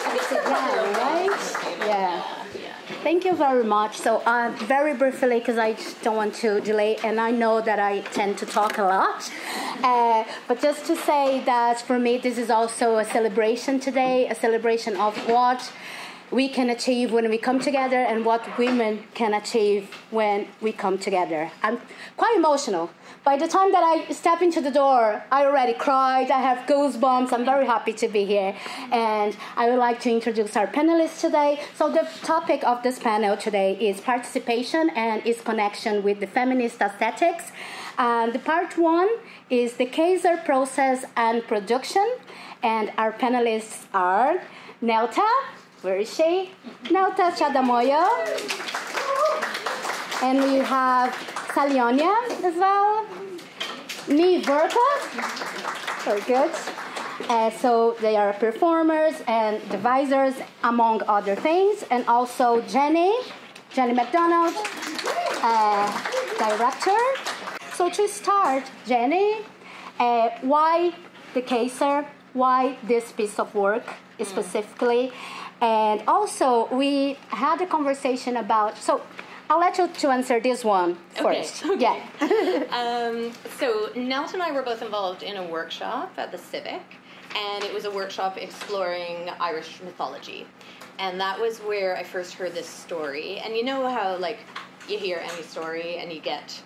Right? Yeah. Thank you very much. So very briefly, because I just don't want to delay, and I know that I tend to talk a lot, but just to say that for me, this is also a celebration today, a celebration of what we can achieve when we come together and what women can achieve when we come together. I'm quite emotional. By the time that I step into the door, I already cried. I have goosebumps. I'm very happy to be here. And I would like to introduce our panelists today. So the topic of this panel today is participation and its connection with the feminist aesthetics. And the part one is the Cessair process and production. And our panelists are Neltah. Where is she? Neltah Chadamoyo. And we have Sailí as well. Mhurchú. Very good. So they are performers and devisers, among other things. And also Jenny Macdonald, director. So to start, Jenny, why the Cessair? Why this piece of work specifically? And also, we had a conversation about... So I'll let you to answer this one first. Okay. Yeah. So Neltah and I were both involved in a workshop at the Civic, and it was a workshop exploring Irish mythology. And that was where I first heard this story. And you know how, like, you hear any story and you get...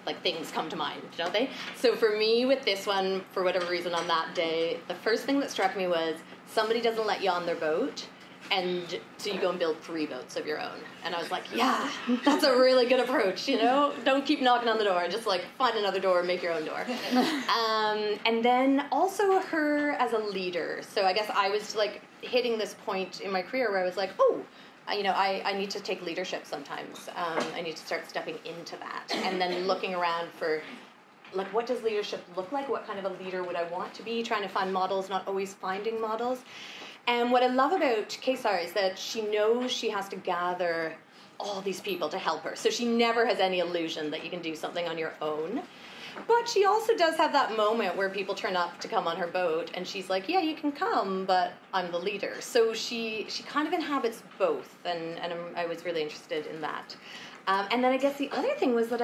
like, things come to mind, don't they? So for me, with this one, for whatever reason on that day, the first thing that struck me was somebody doesn't let you on their boat, and so you go and build 3 boats of your own. And I was like, yeah, that's a really good approach, you know? Don't keep knocking on the door, just, like, find another door and make your own door. And then also her as a leader. So I guess I was, like, hitting this point in my career where I was like, oh, you know, I need to take leadership sometimes. I need to start stepping into that. And then looking around for, like, what does leadership look like? What kind of a leader would I want to be? Trying to find models, not always finding models. And what I love about Cessair is that she knows she has to gather all these people to help her. So she never has any illusion that you can do something on your own. But she also does have that moment where people turn up to come on her boat, and she's like, yeah, you can come, but I'm the leader. So she kind of inhabits both, and I was really interested in that. And then I guess the other thing was that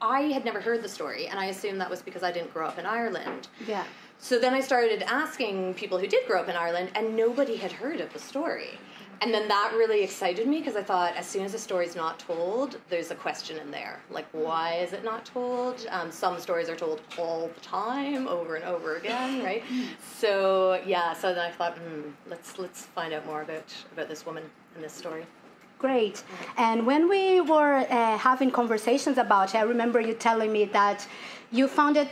I had never heard the story, and I assumed that was because I didn't grow up in Ireland. Yeah. So then I started asking people who did grow up in Ireland, and nobody had heard of the story. And then that really excited me, because I thought, as soon as a story's not told, there's a question in there. Like, why is it not told? Some stories are told all the time, over and over again, right? So, yeah, so then I thought, let's find out more about this woman and this story. Great. And when we were having conversations about it, I remember you telling me that you found it,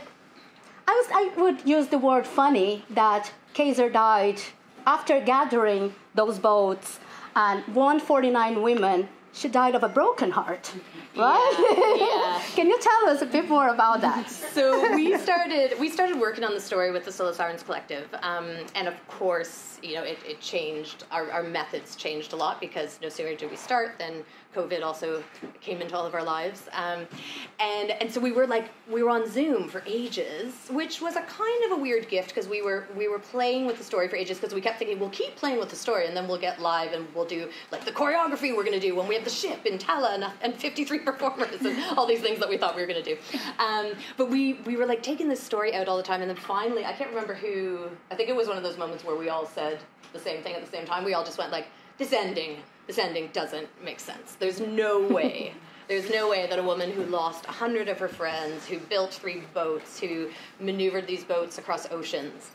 I would use the word funny, that Cessair died after gathering those boats, and 149 women, she died of a broken heart, right? Yeah. Can you tell us a bit more about that? So we started working on the story with the Sirens Collective, and of course, you know, it changed. Our methods changed a lot, because no sooner did we start than COVID also came into all of our lives, and so we were on Zoom for ages, which was a kind of a weird gift, because we were playing with the story for ages, because we kept thinking, we'll keep playing with the story, and then we'll get live and we'll do, like, the choreography we're going to do when we have the ship in Tallaght and 53 performers and all these things that we thought we were going to do. But we were, like, taking this story out all the time, and then finally, I can't remember who, I think it was one of those moments where we all said the same thing at the same time. We all just went like, this ending doesn't make sense. There's no way that a woman who lost 100 of her friends, who built 3 boats, who maneuvered these boats across oceans,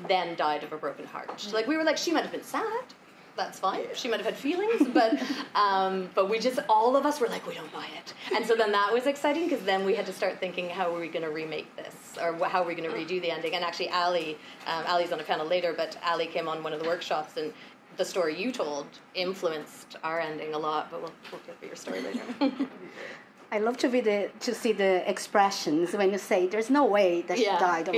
then died of a broken heart. Like, we were like, she might have been sad. That's fine. She might have had feelings, but we just, all of us were like, we don't buy it. And so then that was exciting, because then we had to start thinking, how are we going to remake this? Or how are we going to redo the ending? And actually, Ali's on a panel later, but Ali came on one of the workshops, and the story you told influenced our ending a lot, but we'll get to your story later. I love to see the expressions when you say, "There's no way that she died." Zoom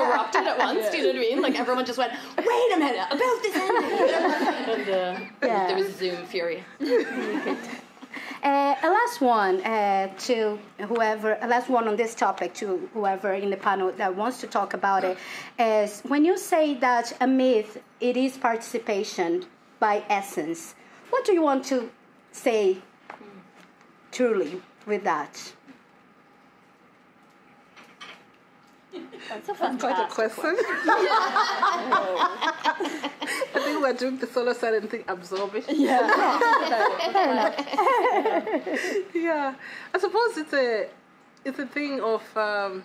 erupted at once. Do you know what I mean? Like, everyone just went, "Wait a minute, about this ending," and there was Zoom fury. A last one to whoever, a last one on this topic to whoever in the panel that wants to talk about it is when you say that a myth, it is participation by essence. What do you want to say truly with that? That's quite a question. I think we're doing the solo silent thing, absorb it. Yeah. Yeah. I suppose it's a thing of I'm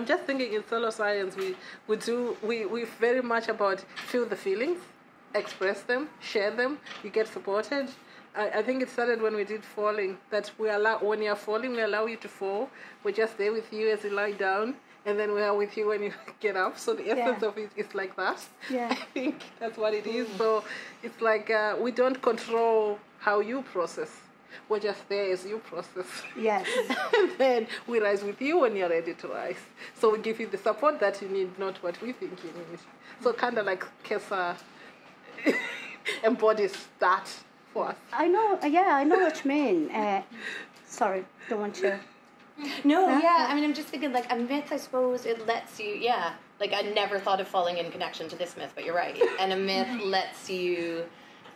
just thinking in solo science we very much about feel the feelings, express them, share them, you get supported. I think it started when we did falling, that when you're falling, we allow you to fall. We're just there with you as you lie down, and then we are with you when you get up. So the essence of it is like that. Yeah. I think that's what it is. So it's like we don't control how you process. We're just there as you process. Yes. And then we rise with you when you're ready to rise. So we give you the support that you need, not what we think you need. So kind of like Cessair embodies that. I know what you mean. Sorry, don't want to. No, yeah, I mean, I'm just thinking, like, a myth, I suppose, it lets you, like, I never thought of falling in connection to this myth, but you're right. And a myth lets you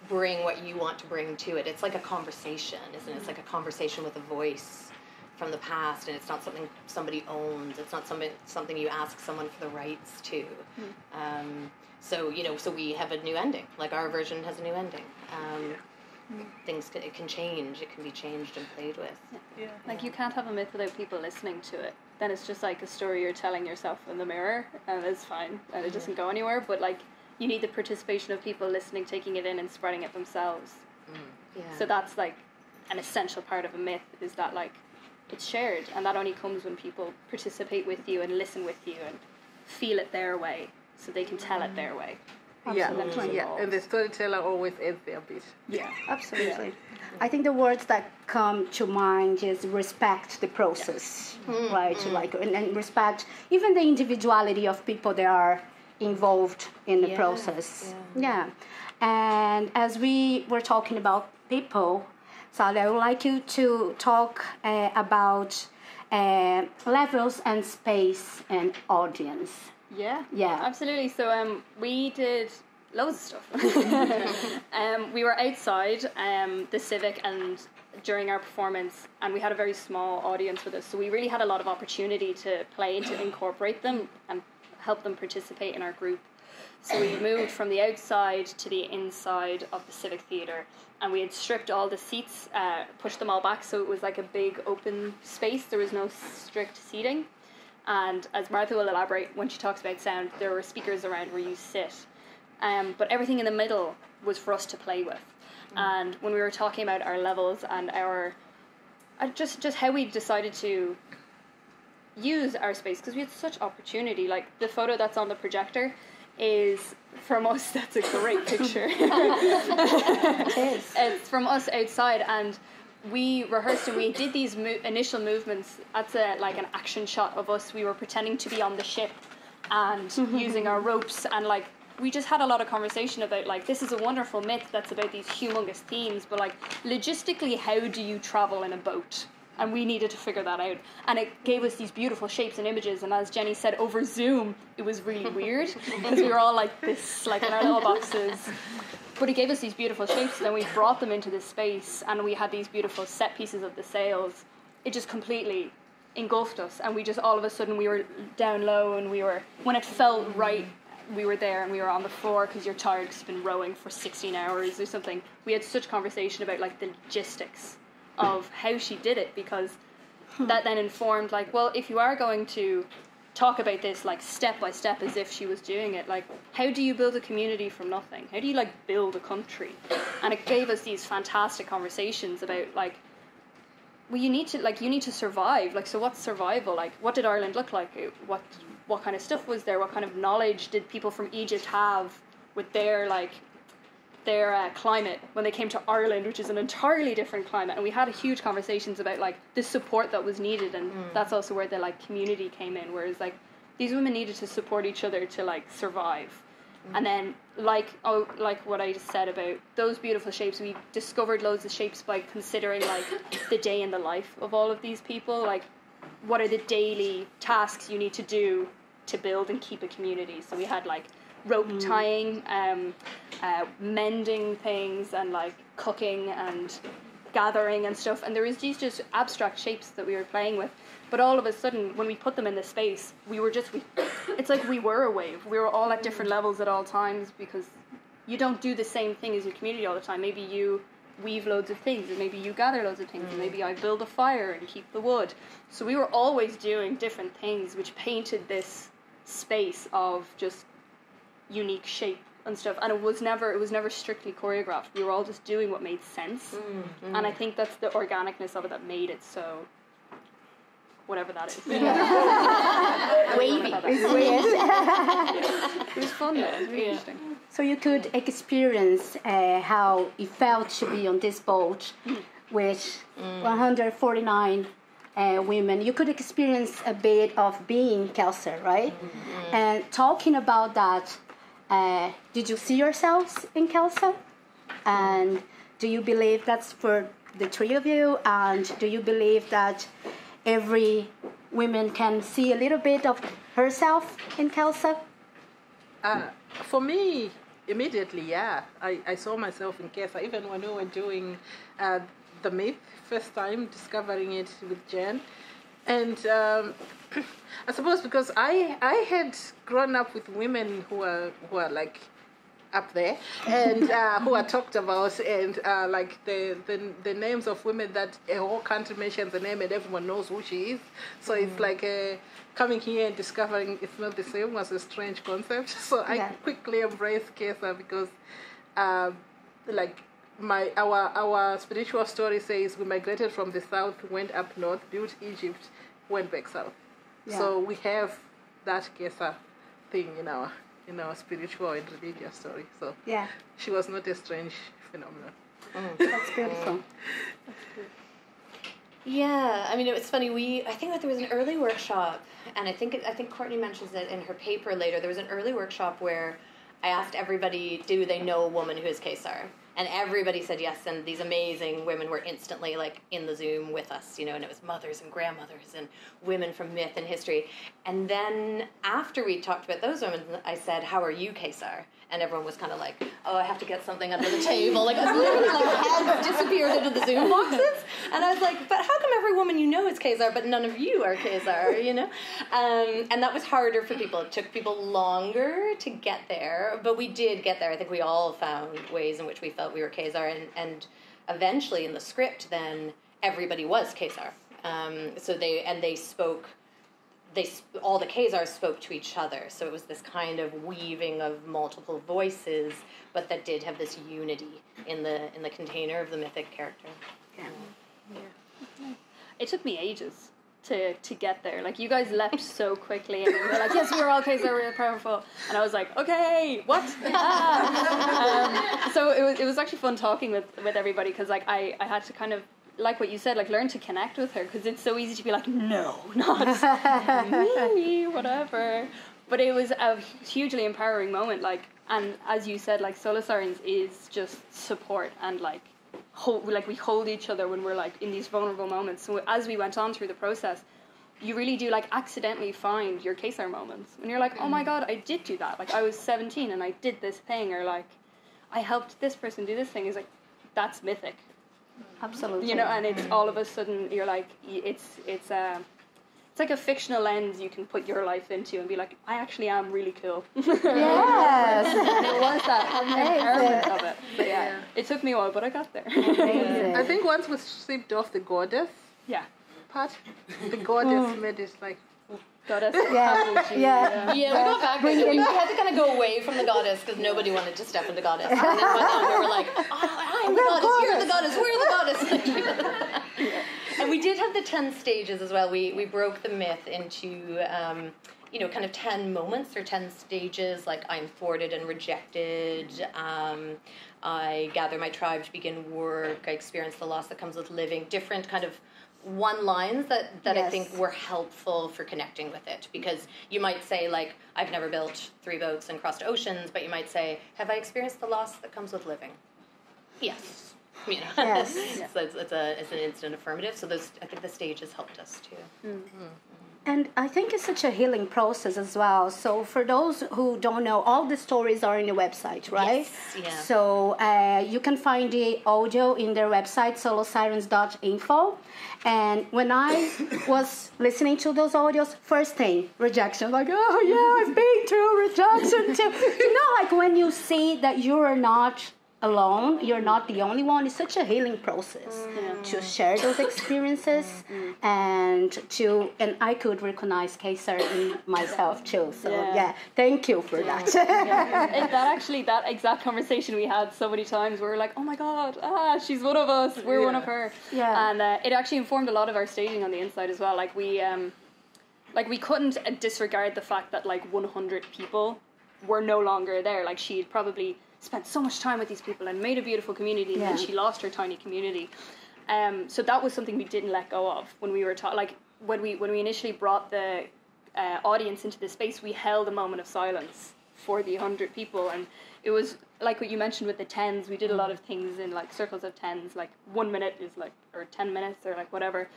bring what you want to bring to it. It's like a conversation, isn't it? It's like a conversation with a voice from the past, and it's not something somebody owns. It's not something you ask someone for the rights to. So we have a new ending. Like, our version has a new ending. It can change. It can be changed and played with. Yeah. Like, you can't have a myth without people listening to it. Then it's just like a story you're telling yourself in the mirror, and it's fine, and it doesn't go anywhere. But, like, you need the participation of people listening, taking it in, and spreading it themselves. Yeah. So that's, like, an essential part of a myth, is that, like, it's shared, and that only comes when people participate with you and listen with you and feel it their way, so they can tell it their way. Absolutely. And the storyteller always adds their bit. Yeah, absolutely. Yeah. I think the words that come to mind is respect the process, right? Like, and respect even the individuality of people that are involved in the process. Yeah. And as we were talking about people, Sailí, I would like you to talk about levels and space and audience. Yeah, absolutely. So we did loads of stuff. We were outside the Civic and during our performance, and we had a very small audience with us. So we really had a lot of opportunity to play and to incorporate them and help them participate in our group. So we moved from the outside to the inside of the Civic Theatre, and we had stripped all the seats, pushed them all back, so it was like a big open space. There was no strict seating. And as Martha will elaborate when she talks about sound, there were speakers around where you sit. But everything in the middle was for us to play with. And when we were talking about our levels and our just how we decided to use our space, because we had such opportunity. Like, the photo that's on the projector is from us. That's a great picture. It's from us outside, and we rehearsed and we did these initial movements. That's like an action shot of us. We were pretending to be on the ship and using our ropes, and like we just had a lot of conversation about, like, this is a wonderful myth that's about these humongous themes, but like logistically, how do you travel in a boat? And we needed to figure that out. And it gave us these beautiful shapes and images. And as Jenny said, over Zoom, it was really weird because we were all like this, like in our little boxes. But it gave us these beautiful shapes, and then we brought them into this space, and we had these beautiful set pieces of the sails. It just completely engulfed us, and we just, all of a sudden, we were down low, and we were, when it felt right, we were there, and we were on the floor because you're tired because you've been rowing for 16 hours or something. We had such conversation about, like, the logistics of how she did it, because that then informed, like, well, if you are going to talk about this, like, step by step as if she was doing it, like, how do you build a community from nothing? How do you, like, build a country? And it gave us these fantastic conversations about, like, well, you need to survive. Like, so what's survival? Like, what did Ireland look like? What kind of stuff was there? What kind of knowledge did people from Egypt have with their, like, their climate when they came to Ireland, which is an entirely different climate? And we had huge conversations about, like, the support that was needed, and that's also where the, like, community came in, whereas, like, these women needed to support each other to, like, survive. And then, like what I just said about those beautiful shapes, we discovered loads of shapes by considering like the day in the life of all of these people. Like, what are the daily tasks you need to do to build and keep a community? So we had like rope tying, mending things, and like cooking and gathering and stuff. And there was these just abstract shapes that we were playing with. But all of a sudden, when we put them in the space, it's like we were a wave. We were all at different levels at all times, because you don't do the same thing as your community all the time. Maybe you weave loads of things, and maybe you gather loads of things, and maybe I build a fire and keep the wood. So we were always doing different things, which painted this space of just unique shape and stuff. And it was never strictly choreographed. We were all just doing what made sense. And I think that's the organicness of it that made it so, whatever that is. Wavy. It was fun though. It was really interesting. So you could experience how it felt to be on this boat with 149 women. You could experience a bit of being Cessair, right? And talking about that, did you see yourselves in Cessair? And do you believe that's for the three of you? And do you believe that every woman can see a little bit of herself in Cessair? For me, immediately, yeah. I saw myself in Cessair, even when we were doing the myth, first time discovering it with Jen. And I suppose because I had grown up with women who are like up there, and who are talked about, and like the names of women that a whole country mentions the name and everyone knows who she is. So it's like coming here and discovering it's not the same was a strange concept. So I quickly embraced Cessair because like our spiritual story says we migrated from the south, went up north, built Egypt, went back south. So we have that Cessair thing in our spiritual and religious story. So she was not a strange phenomenon. That's beautiful. Yeah, I mean, it was funny. I think that there was an early workshop, and I think Courtney mentions it in her paper later. There was an early workshop where I asked everybody, do they know a woman who is Cessair? And everybody said yes, and these amazing women were instantly like in the Zoom with us, and it was mothers and grandmothers and women from myth and history. And then after we talked about those women, I said, how are you, Cessair? And everyone was kind of like, oh, I have to get something under the table. Like, I was literally like, heads disappeared into the Zoom boxes. And I was like, but how come every woman you know is Cessair, but none of you are Cessair, And that was harder for people. It took people longer to get there, but we did get there. I think we all found ways in which we felt we were Cessair, and eventually in the script, then everybody was Cessair. So they spoke. All the Cessairs spoke to each other, so it was this kind of weaving of multiple voices, but that did have this unity in the container of the mythic character. It took me ages to get there. Like, you guys left so quickly, and we were like, yes, we're all Cessair, we're powerful. And I was like, okay, what? So it was actually fun talking with everybody, because like I had to kind of, like what you said, like learn to connect with her, because it's so easy to be like, no, not me, whatever. But it was a hugely empowering moment, like, and as you said, like, Solar Sirens is just support, and like we hold each other when we're like in these vulnerable moments. So as we went on through the process, you really do like accidentally find your Cessair moments when you're like, oh my god, I did do that. Like, I was 17 and I did this thing, or like I helped this person do this thing. Is like, that's mythic. Absolutely. And it's all of a sudden you're like, it's like a fictional lens you can put your life into and be like, I actually am really cool. Yes. And it was that empowerment of it. But it took me a while, but I got there. I think once we stripped off the goddess part, the goddess made it like, goddess. Yeah, we got back. We had to kind of go away from the goddess because nobody wanted to step into goddess. And then we were like, I'm the goddess, you're the goddess, we're the goddess. And we did have the 10 stages as well. We broke the myth into, kind of 10 moments or 10 stages, like I'm thwarted and rejected. I gather my tribe to begin work. I experience the loss that comes with living. Different kind of one-liners that I Yes. think were helpful for connecting with it, because you might say, like, I've never built 3 boats and crossed oceans, but you might say, have I experienced the loss that comes with living? Yes. You know? Yes. So it's an instant affirmative. So I think the stage has helped us too. And I think it's such a healing process as well. So for those who don't know, all the stories are in the website, right? Yes, yeah. So you can find the audio in their website, solosirens.info. And when I was listening to those audios, first thing, rejection. Like, oh yeah, I've been through rejection too. You know, like when you see that you are not alone, you're not the only one. It's such a healing process to share those experiences and I could recognize Cessair in myself too. So yeah, thank you for that. That exact conversation we had so many times. We were like, oh my god, she's one of us. We're one of her. Yeah. And it actually informed a lot of our staging on the inside as well. Like we couldn't disregard the fact that like 100 people were no longer there. Like she'd probably spent so much time with these people and made a beautiful community, and then she lost her tiny community. So that was something we didn't let go of when we were when we initially brought the audience into the space. We held a moment of silence for the 100 people, and it was like what you mentioned with the 10s. We did a lot of things in like circles of 10s, like 1 minute is like, or 10 minutes or like whatever,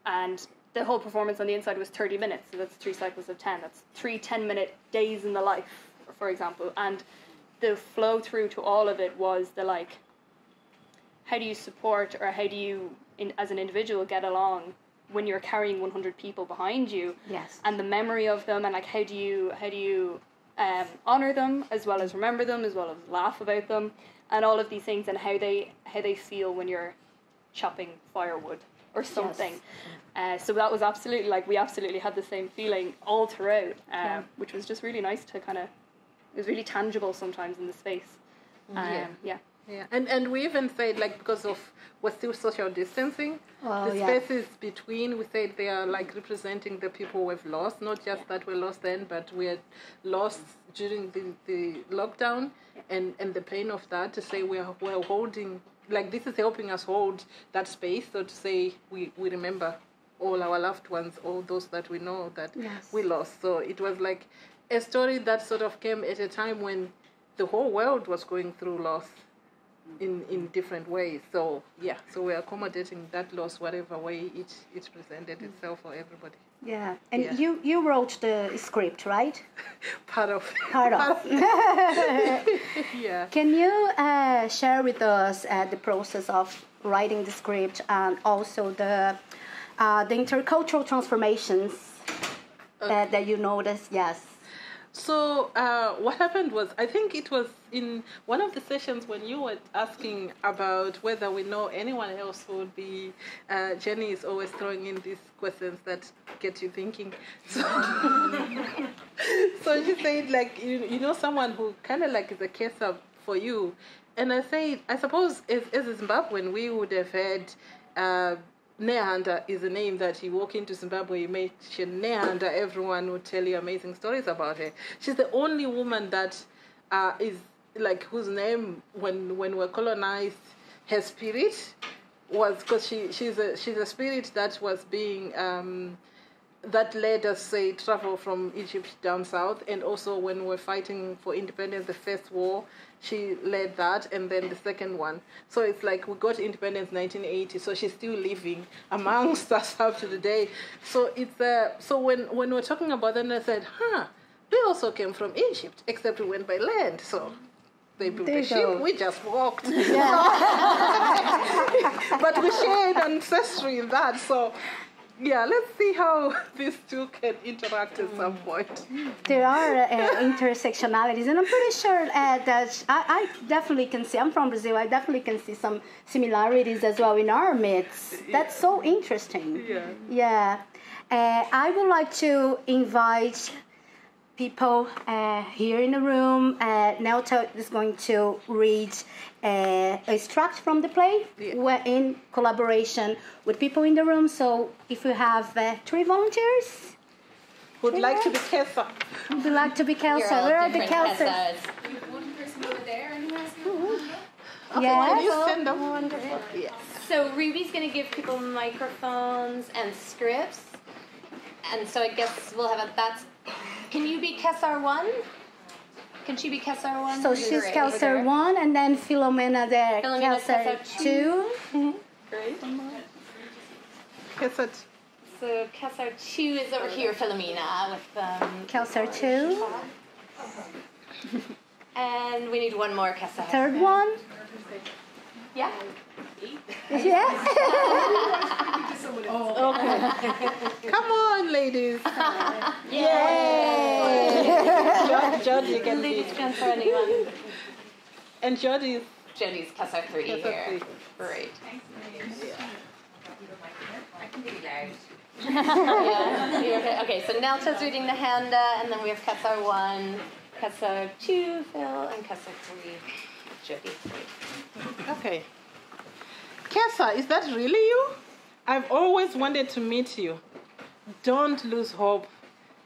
and the whole performance on the inside was 30 minutes. So that's 3 cycles of 10. That's 3 10-minute days in the life, for example. And the flow through to all of it was the like, how do you support, or how do you, as an individual, get along when you're carrying 100 people behind you? Yes. And the memory of them, and like how do you honor them as well as remember them, as well as laugh about them, and all of these things, and how they feel when you're chopping firewood or something. Yes. So that was absolutely, like, we absolutely had the same feeling all throughout, which was just really nice to kind of. It was really tangible sometimes in the space. Yeah. And we even said, like, because we're still social distancing, the spaces between, we said they are like representing the people we've lost, not just that we lost then, but we had lost during the lockdown and the pain of that, to say we're holding, like, this is helping us hold that space, so to say we remember all our loved ones, all those that we know that we lost. So it was like a story that sort of came at a time when the whole world was going through loss in different ways. So we're accommodating that loss whatever way it presented itself for everybody. Yeah, and you wrote the script, right? Part of. Yeah. Can you share with us the process of writing the script and also the intercultural transformations that you noticed? Yes. So what happened was, I think it was in one of the sessions when you were asking about whether we know anyone else who would be, Jenny is always throwing in these questions that get you thinking. So, so she said, like, you know someone who kind of like is a case up for you. And I said, I suppose as a Zimbabwean, we would have had... Neltah is a name that you walk into Zimbabwe, you mention Neltah, everyone would tell you amazing stories about her. She's the only woman that is like, whose name, when we're colonized, her spirit was, because she's a spirit that was being that led us, say, travel from Egypt down south, and also when we're fighting for independence, the first war, she led that, and then the second one. So it's like we got independence 1980, so she's still living amongst us up to the day. So it's so when we're talking about that, I said, they also came from Egypt, except we went by land. So they built a ship, we just walked. Yeah. But we shared ancestry in that. So yeah, let's see how these two can interact at some point. There are intersectionalities, and I'm pretty sure that I definitely can see, I'm from Brazil, I definitely can see some similarities as well in our myths. That's so interesting. Yeah. I would like to invite people here in the room. Neltah is going to read a extract from the play in collaboration with people in the room. So if you have 3 volunteers who'd like to be Cessair. Would like to be Cessair? Where are the Cessairs? One person over there and who has Yes. Can you stand up? Wonderful. Yes. So Ruby's going to give people microphones and scripts. And so I guess we'll have that's... Can you be Cessair 1? Can she be Cessair 1? So she's Cessair 1, and then Philomena there, Cessair 2. Great. Cessair. So Cessair 2 is over here, Philomena, with... Cessair 2. And we need one more Cessair. Third one. Yeah? Yeah. Okay. Come on, ladies. Yay! Jody can Ladies be. can throw anyone. And Jody's Jody's Cessair 3 Cessair here. 3. Great. I can be loud. Yeah. Okay, so Neltah's reading the Handa, and then we have Cessair 1, Cessair 2, Phil, and Cessair 3, Jody. Okay. Cessair, is that really you? I've always wanted to meet you. Don't lose hope.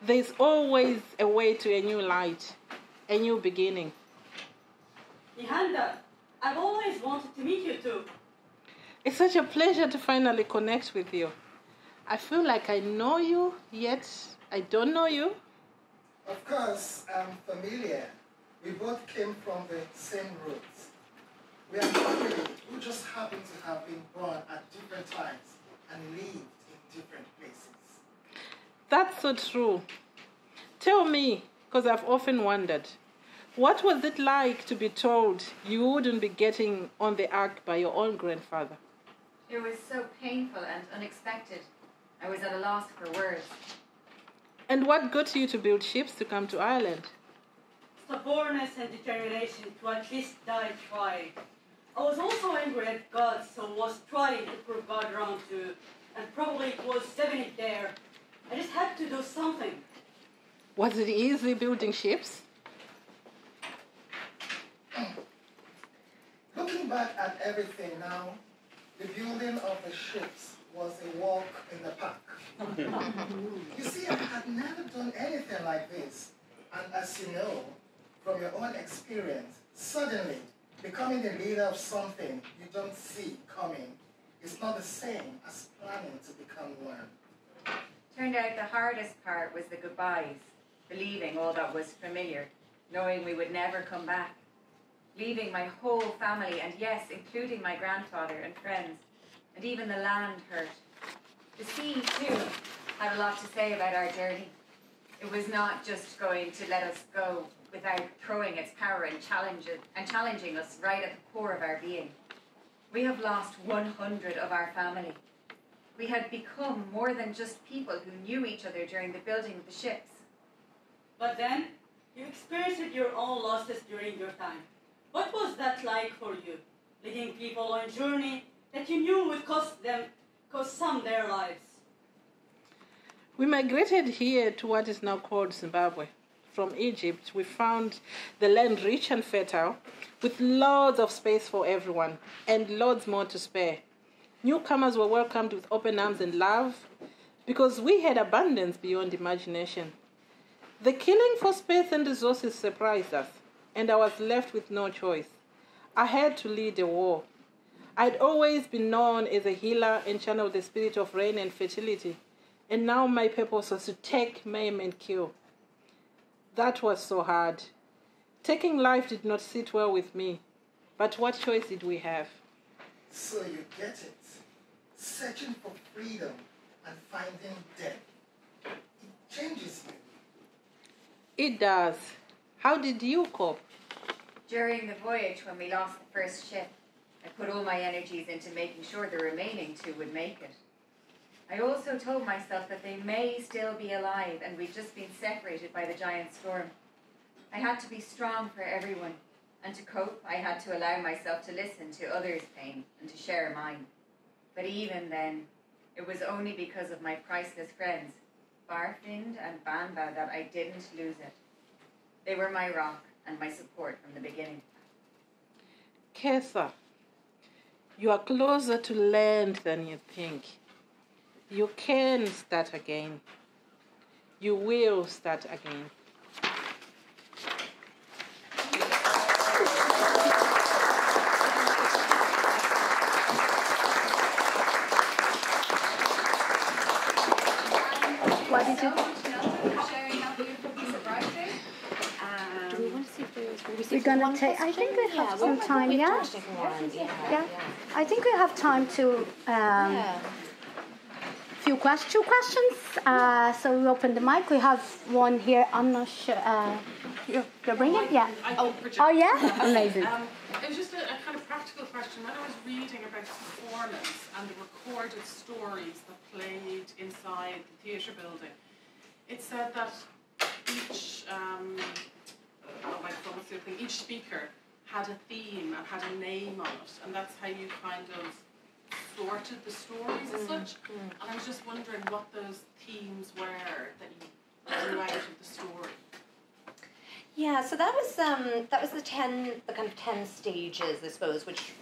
There's always a way to a new light, a new beginning. Handa, I've always wanted to meet you too. It's such a pleasure to finally connect with you. I feel like I know you, yet I don't know you. Of course, I'm familiar. We both came from the same roots. We are family who just happen to have been born at different times and lived in different places. That's so true. Tell me, because I've often wondered, what was it like to be told you wouldn't be getting on the ark by your own grandfather? It was so painful and unexpected. I was at a loss for words. And what got you to build ships to come to Ireland? Stubbornness and determination to at least die trying. I was also angry at God, so was trying to prove God wrong too. And probably it was 70 there. I just had to do something. Was it easy building ships? Looking back at everything now, the building of the ships was a walk in the park. You see, I had never done anything like this. And as you know, from your own experience, suddenly becoming the leader of something you don't see coming is not the same as planning to become one. Turned out the hardest part was the goodbyes, believing all that was familiar, knowing we would never come back. Leaving my whole family, and yes, including my grandfather and friends, and even the land hurt. The sea, too, had a lot to say about our journey. It was not just going to let us go without throwing its power and challenging us right at the core of our being. We have lost 100 of our family. We had become more than just people who knew each other during the building of the ships. But then, you experienced your own losses during your time. What was that like for you? Leading people on a journey that you knew would cost some their lives. We migrated here to what is now called Zimbabwe. From Egypt, we found the land rich and fertile, with loads of space for everyone, and loads more to spare. Newcomers were welcomed with open arms and love, because we had abundance beyond imagination. The killing for space and resources surprised us, and I was left with no choice. I had to lead a war. I'd always been known as a healer and channel the spirit of rain and fertility, and now my purpose was to take, maim, and kill. That was so hard. Taking life did not sit well with me, but what choice did we have? So you get it. Searching for freedom and finding death. It changes you. It does. How did you cope? During the voyage, when we lost the first ship, I put all my energies into making sure the remaining two would make it. I also told myself that they may still be alive and we'd just been separated by the giant storm. I had to be strong for everyone, and to cope, I had to allow myself to listen to others' pain and to share mine. But even then, it was only because of my priceless friends, Barfind and Banba, that I didn't lose it. They were my rock and my support from the beginning. Cessair, you are closer to land than you think. You can start again. You will start again. did you? so much, Neltah, for sharing that beautiful piece of writing. Do we want to see if there's... We're gonna take. I think we have some time. Yeah. Yeah. I think we have time to. Two questions. So we open the mic. We have one here. I'm not sure. You're bringing? Yeah. Oh yeah. Amazing. It was just a kind of practical question. When I was reading about performance and the recorded stories that played inside the theatre building, it said that each speaker had a theme and had a name on it, and that's how you kind of sorted the stories as such. And I was just wondering what those themes were that you drew out of the story. Yeah, so that was the kind of 10 stages, I suppose, which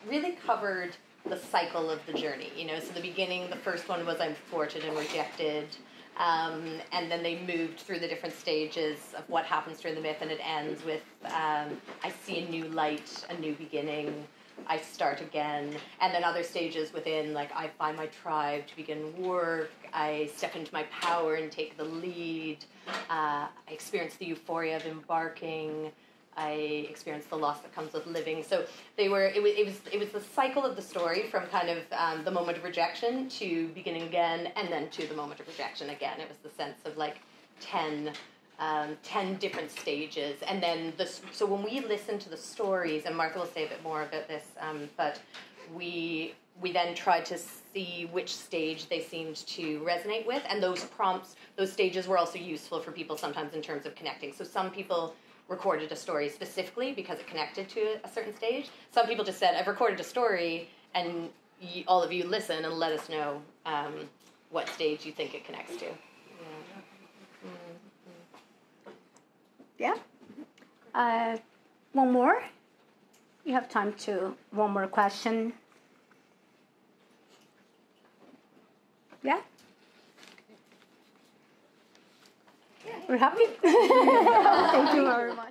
really covered the cycle of the journey. You know, so the beginning, the first one was I'm thwarted and rejected. And then they moved through the different stages of what happens during the myth, and it ends with I see a new light, a new beginning, I start again. And then other stages within, like I find my tribe to begin work, I step into my power and take the lead, I experience the euphoria of embarking, I experienced the loss that comes with living. So it was the cycle of the story from kind of the moment of rejection to beginning again, and then to the moment of rejection again. It was the sense of like 10 different stages. And then so when we listen to the stories, and Martha will say a bit more about this, but we then tried to see which stage they seemed to resonate with, and those prompts, those stages were also useful for people sometimes in terms of connecting. So some people recorded a story specifically because it connected to a certain stage. Some people just said, I've recorded a story, and all of you listen and let us know what stage you think it connects to. Yeah. One more. You have time to one more question. Yeah. We're happy. Thank you very much.